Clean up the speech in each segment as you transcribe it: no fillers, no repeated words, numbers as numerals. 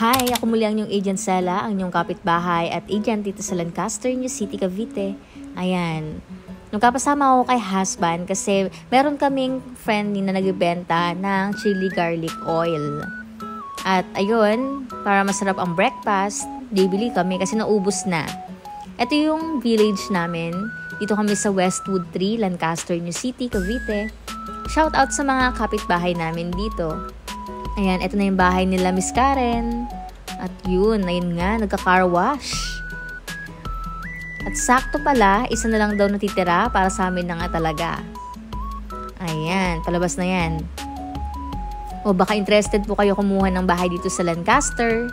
Hi, ako muli ang inyong agent Sela, ang inyong kapitbahay at agent dito sa Lancaster, New City, Cavite. Ayan. Nagkapasama ako kay husband kasi meron kaming friend na nagbebenta ng chili garlic oil. At ayun, para masarap ang breakfast, bibili kami kasi naubos na. Ito yung village namin. Dito kami sa Westwood 3, Lancaster, New City, Cavite. Shout out sa mga kapitbahay namin dito. Ayan, ito na yung bahay nila Miss Karen. At yun, ayun nga, nagka-car wash. At sakto pala, isa na lang daw natitira para sa amin na nga talaga. Ayan, palabas na yan. O baka interested po kayo kumuha ng bahay dito sa Lancaster.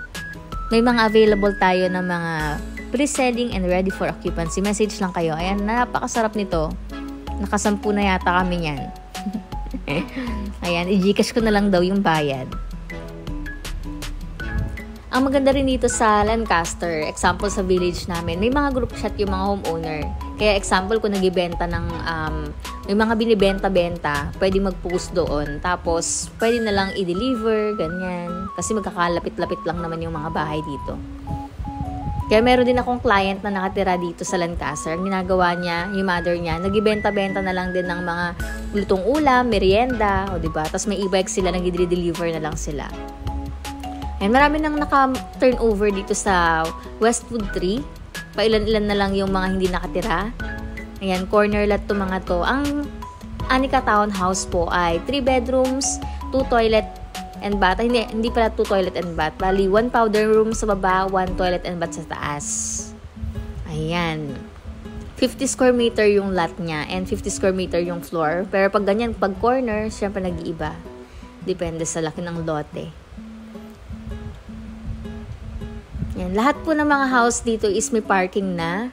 May mga available tayo ng mga pre-selling and ready for occupancy. Message lang kayo. Ayan, napakasarap nito. Nakasampu na yata kami yan. Ayan, i-Gcash ko na lang daw yung bayad. Ang maganda rin dito sa Lancaster, example sa village namin, may mga group chat yung mga homeowner. Kaya example, kung nagibenta ng, may mga binibenta-benta, pwede mag-post doon. Tapos, pwede na lang i-deliver, ganyan. Kasi magkakalapit-lapit lang naman yung mga bahay dito. Kaya meron din akong client na nakatira dito sa Lancaster. Ang ginagawa niya, yung mother niya, nagibenta-benta na lang din ng mga lutong ulam, merienda, o diba? Tapos may e-bike sila, nag-deliver na lang sila. And marami nang naka-turnover dito sa Westwood 3. Pailan-ilan na lang yung mga hindi nakatira. Ayan, corner lot to mga to. Ang Anika Townhouse po ay 3 bedrooms, 2 toilet and bath. Hindi pala 2 toilet and bath. Bali, 1 powder room sa baba, 1 toilet and bath sa taas. Ayan. 50 square meter yung lot niya and 50 square meter yung floor. Pero pag ganyan, pag corner, syempre nag-iiba. Depende sa laki ng lote. Yan. Lahat po ng mga house dito is may parking na.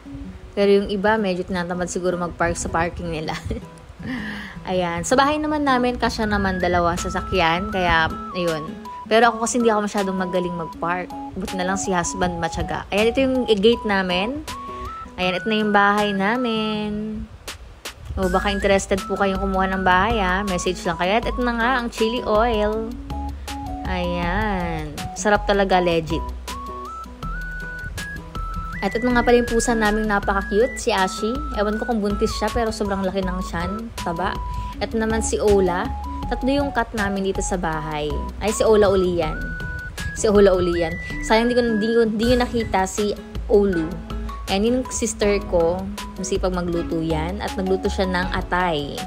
Pero yung iba, medyo tinatamad siguro mag-park sa parking nila. Ayan. Sa bahay naman namin, kasya naman 2 sasakyan. Kaya, ayun. Pero ako kasi hindi ako masyadong magaling mag-park. Buti na lang si husband matyaga. Ayan, ito yung gate namin. Ayan, ito na yung bahay namin. O, baka interested po kayong kumuha ng bahay, ha? Message lang kayo. At ito na nga, ang chili oil. Ayan. Sarap talaga, legit. At ito nga pala yung pusa naming napaka-cute, si Ashi. Ewan ko kung buntis siya, pero sobrang laki ng tiyan, taba. Ito naman si Ola. 3 yung cat namin dito sa bahay. Ay, si Ola uli yan. Si Ola uli yan. Sayang hindi ko nakita si Olu. Ayan, yung sister ko, masipag magluto yan. At nagluto siya ng atay.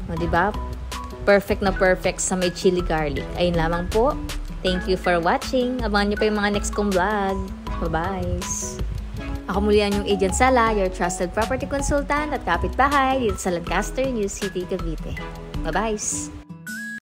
O, diba? Perfect na perfect sa may chili garlic. Ayun lamang po. Thank you for watching. Abangan nyo pa yung mga next kong vlog. Bye-bye! Ako muli ang yung agent Sela, your trusted property consultant at kapitbahay dito sa Lancaster, New City, Cavite. Bye-bye!